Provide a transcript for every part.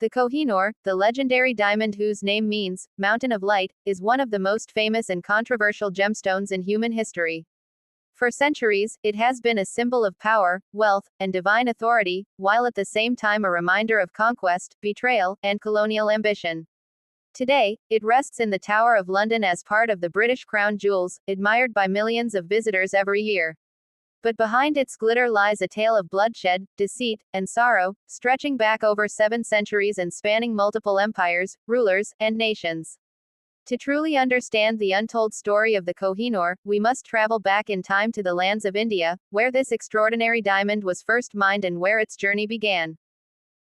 The Kohinoor, the legendary diamond whose name means mountain of light, is one of the most famous and controversial gemstones in human history. For centuries, it has been a symbol of power, wealth, and divine authority, while at the same time a reminder of conquest, betrayal, and colonial ambition. Today, it rests in the Tower of London as part of the British Crown Jewels, admired by millions of visitors every year. But behind its glitter lies a tale of bloodshed, deceit, and sorrow, stretching back over 7 centuries and spanning multiple empires, rulers, and nations. To truly understand the untold story of the Kohinoor, we must travel back in time to the lands of India, where this extraordinary diamond was first mined and where its journey began.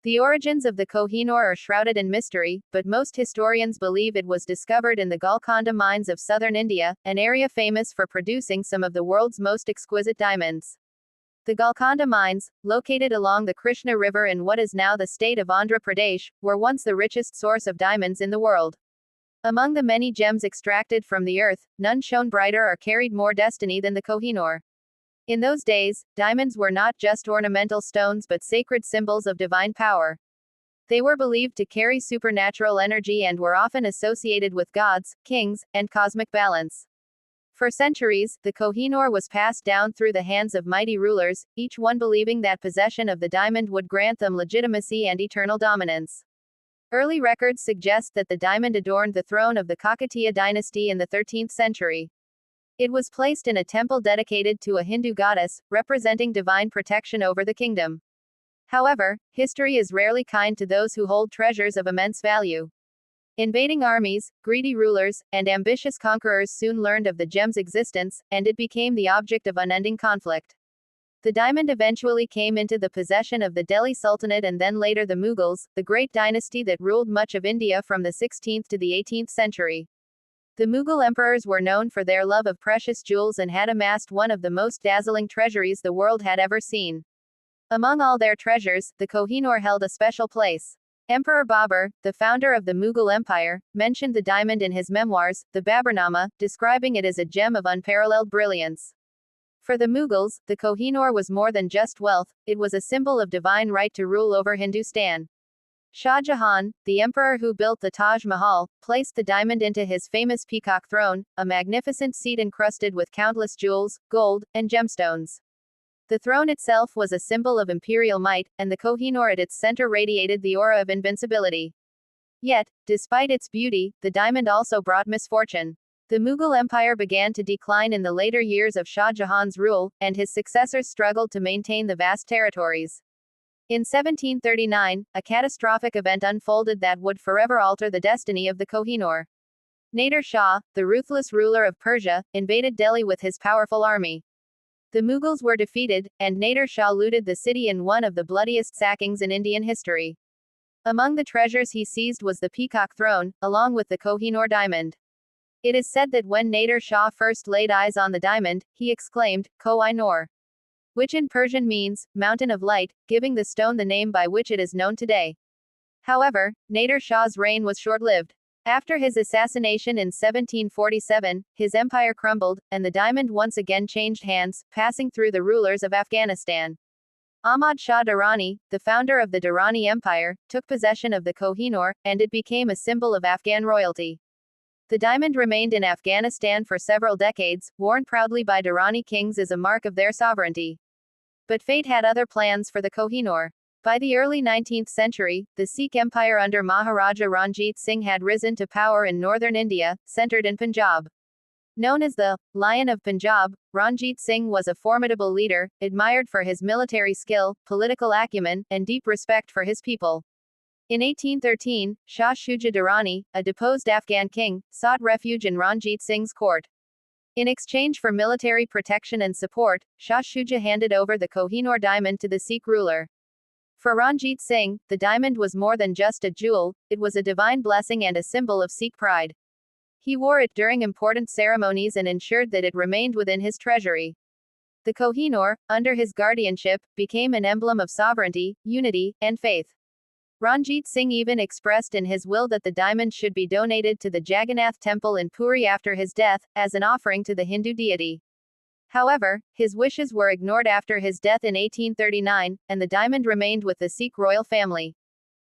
The origins of the Kohinoor are shrouded in mystery, but most historians believe it was discovered in the Golconda mines of southern India, an area famous for producing some of the world's most exquisite diamonds. The Golconda mines, located along the Krishna River in what is now the state of Andhra Pradesh, were once the richest source of diamonds in the world. Among the many gems extracted from the earth, none shone brighter or carried more destiny than the Kohinoor. In those days, diamonds were not just ornamental stones but sacred symbols of divine power. They were believed to carry supernatural energy and were often associated with gods, kings, and cosmic balance. For centuries, the Kohinoor was passed down through the hands of mighty rulers, each one believing that possession of the diamond would grant them legitimacy and eternal dominance. Early records suggest that the diamond adorned the throne of the Kakatiya dynasty in the 13th century. It was placed in a temple dedicated to a Hindu goddess, representing divine protection over the kingdom. However, history is rarely kind to those who hold treasures of immense value. Invading armies, greedy rulers, and ambitious conquerors soon learned of the gem's existence, and it became the object of unending conflict. The diamond eventually came into the possession of the Delhi Sultanate and then later the Mughals, the great dynasty that ruled much of India from the 16th to the 18th century. The Mughal emperors were known for their love of precious jewels and had amassed one of the most dazzling treasuries the world had ever seen. Among all their treasures, the Kohinoor held a special place. Emperor Babur, the founder of the Mughal Empire, mentioned the diamond in his memoirs, the Baburnama, describing it as a gem of unparalleled brilliance. For the Mughals, the Kohinoor was more than just wealth, it was a symbol of divine right to rule over Hindustan. Shah Jahan, the emperor who built the Taj Mahal, placed the diamond into his famous peacock throne, a magnificent seat encrusted with countless jewels, gold, and gemstones. The throne itself was a symbol of imperial might, and the Kohinoor at its center radiated the aura of invincibility. Yet, despite its beauty, the diamond also brought misfortune. The Mughal Empire began to decline in the later years of Shah Jahan's rule, and his successors struggled to maintain the vast territories. In 1739, a catastrophic event unfolded that would forever alter the destiny of the Kohinoor. Nader Shah, the ruthless ruler of Persia, invaded Delhi with his powerful army. The Mughals were defeated, and Nader Shah looted the city in one of the bloodiest sackings in Indian history. Among the treasures he seized was the peacock throne, along with the Kohinoor diamond. It is said that when Nader Shah first laid eyes on the diamond, he exclaimed, Kohinoor, which in Persian means, mountain of light, giving the stone the name by which it is known today. However, Nader Shah's reign was short-lived. After his assassination in 1747, his empire crumbled, and the diamond once again changed hands, passing through the rulers of Afghanistan. Ahmad Shah Durrani, the founder of the Durrani Empire, took possession of the Kohinoor, and it became a symbol of Afghan royalty. The diamond remained in Afghanistan for several decades, worn proudly by Durrani kings as a mark of their sovereignty. But fate had other plans for the Kohinoor. By the early 19th century, the Sikh Empire under Maharaja Ranjit Singh had risen to power in northern India, centered in Punjab. Known as the Lion of Punjab, Ranjit Singh was a formidable leader, admired for his military skill, political acumen, and deep respect for his people. In 1813, Shah Shuja Durrani, a deposed Afghan king, sought refuge in Ranjit Singh's court. In exchange for military protection and support, Shah Shuja handed over the Kohinoor diamond to the Sikh ruler. For Ranjit Singh, the diamond was more than just a jewel, it was a divine blessing and a symbol of Sikh pride. He wore it during important ceremonies and ensured that it remained within his treasury. The Kohinoor, under his guardianship, became an emblem of sovereignty, unity, and faith. Ranjit Singh even expressed in his will that the diamond should be donated to the Jagannath temple in Puri after his death, as an offering to the Hindu deity. However, his wishes were ignored after his death in 1839, and the diamond remained with the Sikh royal family.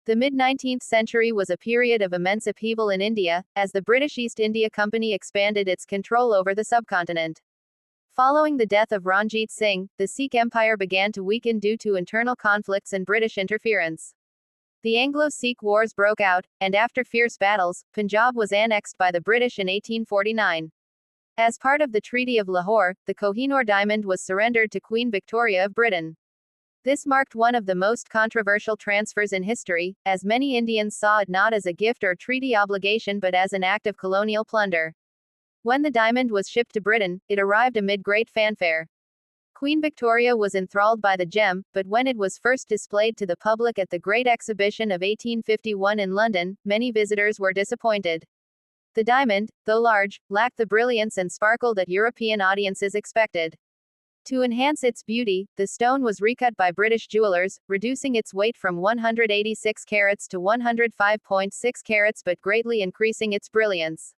The mid-19th century was a period of immense upheaval in India, as the British East India Company expanded its control over the subcontinent. Following the death of Ranjit Singh, the Sikh Empire began to weaken due to internal conflicts and British interference. The Anglo-Sikh Wars broke out, and after fierce battles, Punjab was annexed by the British in 1849. As part of the Treaty of Lahore, the Kohinoor diamond was surrendered to Queen Victoria of Britain. This marked one of the most controversial transfers in history, as many Indians saw it not as a gift or treaty obligation but as an act of colonial plunder. When the diamond was shipped to Britain, it arrived amid great fanfare. Queen Victoria was enthralled by the gem, but when it was first displayed to the public at the Great Exhibition of 1851 in London, many visitors were disappointed. The diamond, though large, lacked the brilliance and sparkle that European audiences expected. To enhance its beauty, the stone was recut by British jewelers, reducing its weight from 186 carats to 105.6 carats but greatly increasing its brilliance.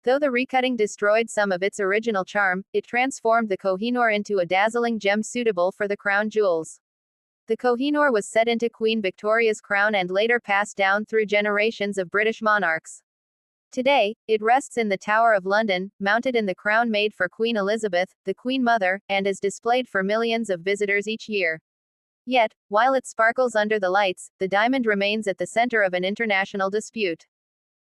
Though the recutting destroyed some of its original charm, it transformed the Kohinoor into a dazzling gem suitable for the crown jewels. The Kohinoor was set into Queen Victoria's crown and later passed down through generations of British monarchs. Today, it rests in the Tower of London, mounted in the crown made for Queen Elizabeth, the Queen Mother, and is displayed for millions of visitors each year. Yet, while it sparkles under the lights, the diamond remains at the center of an international dispute.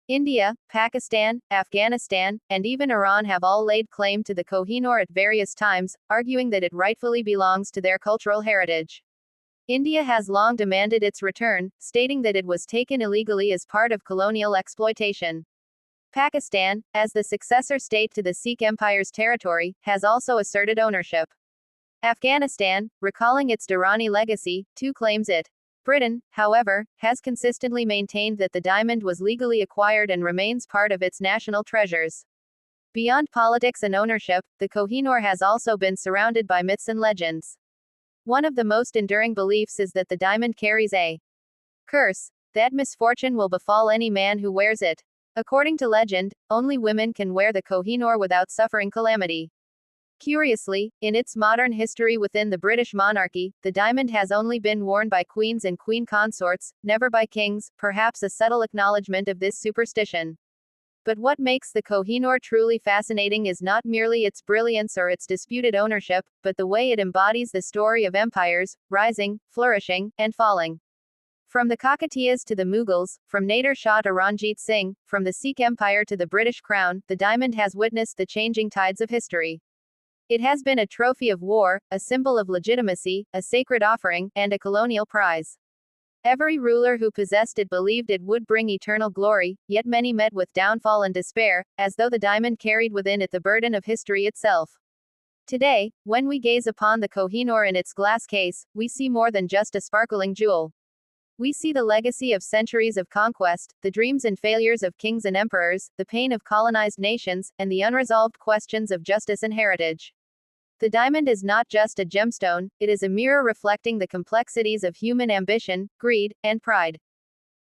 India, Pakistan, Afghanistan, and even Iran have all laid claim to the Kohinoor at various times, arguing that it rightfully belongs to their cultural heritage. India has long demanded its return, stating that it was taken illegally as part of colonial exploitation. Pakistan, as the successor state to the Sikh Empire's territory, has also asserted ownership. Afghanistan, recalling its Durrani legacy, too claims it. Britain, however, has consistently maintained that the diamond was legally acquired and remains part of its national treasures. Beyond politics and ownership, the Kohinoor has also been surrounded by myths and legends. One of the most enduring beliefs is that the diamond carries a curse, that misfortune will befall any man who wears it. According to legend, only women can wear the Kohinoor without suffering calamity. Curiously, in its modern history within the British monarchy, the diamond has only been worn by queens and queen consorts, never by kings, perhaps a subtle acknowledgement of this superstition. But what makes the Kohinoor truly fascinating is not merely its brilliance or its disputed ownership, but the way it embodies the story of empires, rising, flourishing, and falling. From the Kakatiyas to the Mughals, from Nader Shah to Ranjit Singh, from the Sikh Empire to the British Crown, the diamond has witnessed the changing tides of history. It has been a trophy of war, a symbol of legitimacy, a sacred offering, and a colonial prize. Every ruler who possessed it believed it would bring eternal glory, yet many met with downfall and despair, as though the diamond carried within it the burden of history itself. Today, when we gaze upon the Kohinoor in its glass case, we see more than just a sparkling jewel. We see the legacy of centuries of conquest, the dreams and failures of kings and emperors, the pain of colonized nations, and the unresolved questions of justice and heritage. The diamond is not just a gemstone, it is a mirror reflecting the complexities of human ambition, greed, and pride.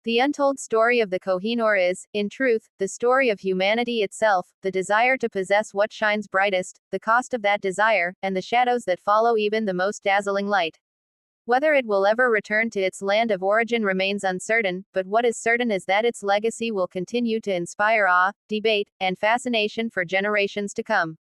The untold story of the Kohinoor is, in truth, the story of humanity itself, the desire to possess what shines brightest, the cost of that desire, and the shadows that follow even the most dazzling light. Whether it will ever return to its land of origin remains uncertain, but what is certain is that its legacy will continue to inspire awe, debate, and fascination for generations to come.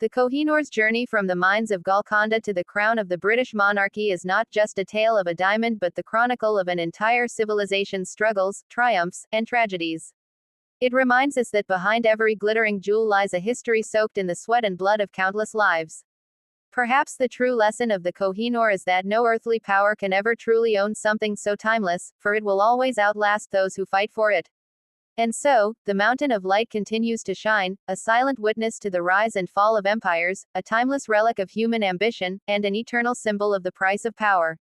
The Kohinoor's journey from the mines of Golconda to the crown of the British monarchy is not just a tale of a diamond but the chronicle of an entire civilization's struggles, triumphs, and tragedies. It reminds us that behind every glittering jewel lies a history soaked in the sweat and blood of countless lives. Perhaps the true lesson of the Kohinoor is that no earthly power can ever truly own something so timeless, for it will always outlast those who fight for it. And so, the mountain of light continues to shine, a silent witness to the rise and fall of empires, a timeless relic of human ambition, and an eternal symbol of the price of power.